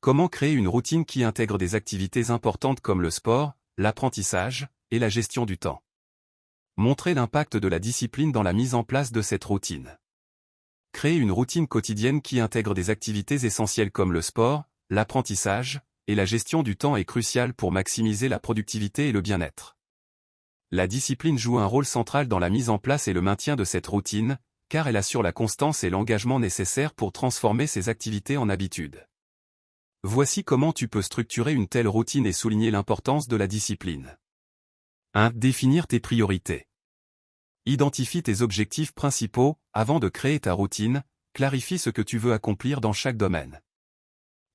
Comment créer une routine qui intègre des activités importantes comme le sport, l'apprentissage et la gestion du temps? Montrer l'impact de la discipline dans la mise en place de cette routine. Créer une routine quotidienne qui intègre des activités essentielles comme le sport, l'apprentissage et la gestion du temps est crucial pour maximiser la productivité et le bien-être. La discipline joue un rôle central dans la mise en place et le maintien de cette routine, car elle assure la constance et l'engagement nécessaires pour transformer ces activités en habitudes. Voici comment tu peux structurer une telle routine et souligner l'importance de la discipline. 1. Définir tes priorités. Identifie tes objectifs principaux avant de créer ta routine, clarifie ce que tu veux accomplir dans chaque domaine.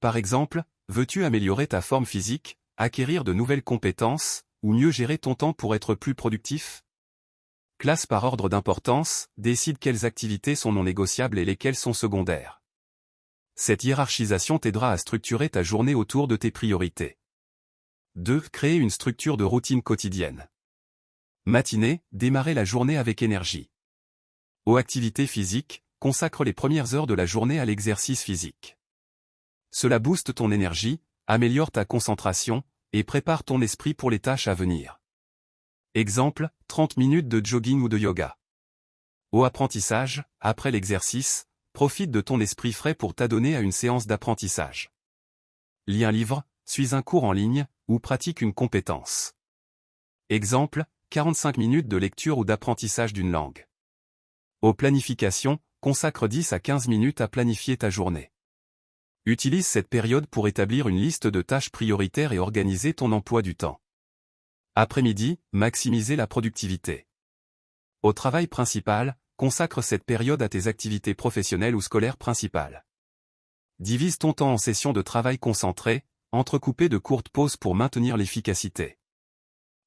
Par exemple, veux-tu améliorer ta forme physique, acquérir de nouvelles compétences, ou mieux gérer ton temps pour être plus productif? Classe par ordre d'importance, décide quelles activités sont non négociables et lesquelles sont secondaires. Cette hiérarchisation t'aidera à structurer ta journée autour de tes priorités. 2. Créer une structure de routine quotidienne. Matinée, démarrer la journée avec énergie. Aux activités physiques, consacre les premières heures de la journée à l'exercice physique. Cela booste ton énergie, améliore ta concentration, et prépare ton esprit pour les tâches à venir. Exemple, 30 minutes de jogging ou de yoga. Au apprentissage, après l'exercice, profite de ton esprit frais pour t'adonner à une séance d'apprentissage. Lis un livre, suis un cours en ligne, ou pratique une compétence. Exemple, 45 minutes de lecture ou d'apprentissage d'une langue. Aux planifications, consacre 10 à 15 minutes à planifier ta journée. Utilise cette période pour établir une liste de tâches prioritaires et organiser ton emploi du temps. Après-midi, maximiser la productivité. Au travail principal, consacre cette période à tes activités professionnelles ou scolaires principales. Divise ton temps en sessions de travail concentrées, entrecoupées de courtes pauses pour maintenir l'efficacité.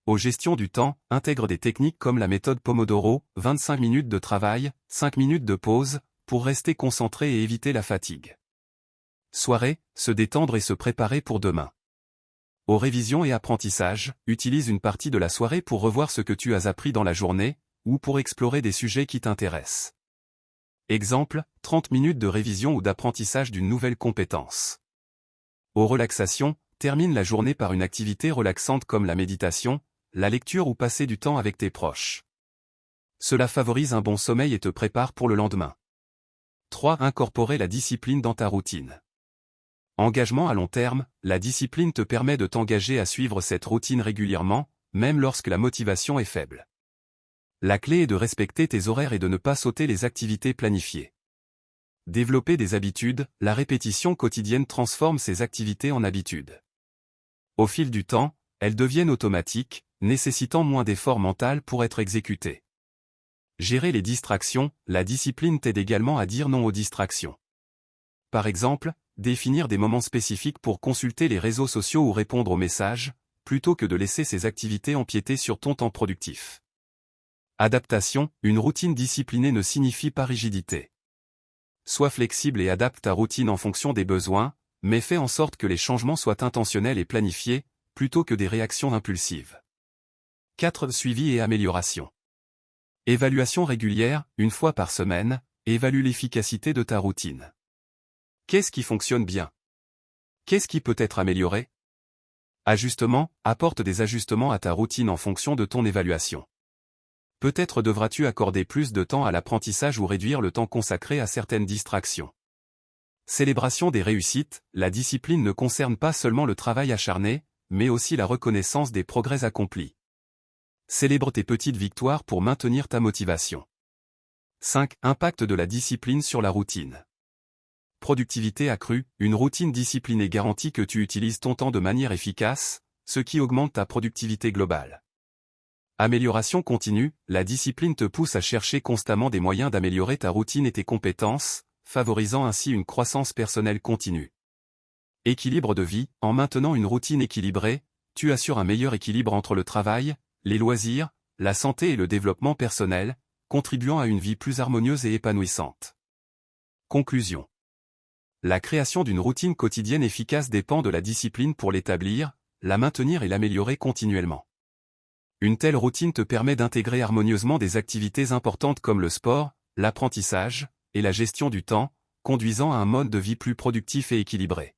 Aux gestions du temps, intègre des techniques comme la méthode Pomodoro, 25 minutes de travail, 5 minutes de pause, pour rester concentré et éviter la fatigue. Soirée, se détendre et se préparer pour demain. Aux révisions et apprentissages, utilise une partie de la soirée pour revoir ce que tu as appris dans la journée, ou pour explorer des sujets qui t'intéressent. Exemple, 30 minutes de révision ou d'apprentissage d'une nouvelle compétence. Aux relaxations, termine la journée par une activité relaxante comme la méditation, la lecture ou passer du temps avec tes proches. Cela favorise un bon sommeil et te prépare pour le lendemain. 3. Incorporer la discipline dans ta routine. Engagement à long terme, la discipline te permet de t'engager à suivre cette routine régulièrement, même lorsque la motivation est faible. La clé est de respecter tes horaires et de ne pas sauter les activités planifiées. Développer des habitudes, la répétition quotidienne transforme ces activités en habitudes. Au fil du temps, elles deviennent automatiques, nécessitant moins d'efforts mental pour être exécutées. Gérer les distractions, la discipline t'aide également à dire non aux distractions. Par exemple, définir des moments spécifiques pour consulter les réseaux sociaux ou répondre aux messages, plutôt que de laisser ces activités empiéter sur ton temps productif. Adaptation, une routine disciplinée ne signifie pas rigidité. Sois flexible et adapte ta routine en fonction des besoins, mais fais en sorte que les changements soient intentionnels et planifiés, plutôt que des réactions impulsives. 4. Suivi et amélioration. Évaluation régulière, une fois par semaine, évalue l'efficacité de ta routine. Qu'est-ce qui fonctionne bien? Qu'est-ce qui peut être amélioré? Ajustement, apporte des ajustements à ta routine en fonction de ton évaluation. Peut-être devras-tu accorder plus de temps à l'apprentissage ou réduire le temps consacré à certaines distractions. Célébration des réussites, la discipline ne concerne pas seulement le travail acharné, mais aussi la reconnaissance des progrès accomplis. Célèbre tes petites victoires pour maintenir ta motivation. 5. Impact de la discipline sur la routine. Productivité accrue, une routine disciplinée garantit que tu utilises ton temps de manière efficace, ce qui augmente ta productivité globale. Amélioration continue, la discipline te pousse à chercher constamment des moyens d'améliorer ta routine et tes compétences, favorisant ainsi une croissance personnelle continue. Équilibre de vie, en maintenant une routine équilibrée, tu assures un meilleur équilibre entre le travail, les loisirs, la santé et le développement personnel, contribuant à une vie plus harmonieuse et épanouissante. Conclusion. La création d'une routine quotidienne efficace dépend de la discipline pour l'établir, la maintenir et l'améliorer continuellement. Une telle routine te permet d'intégrer harmonieusement des activités importantes comme le sport, l'apprentissage, et la gestion du temps, conduisant à un mode de vie plus productif et équilibré.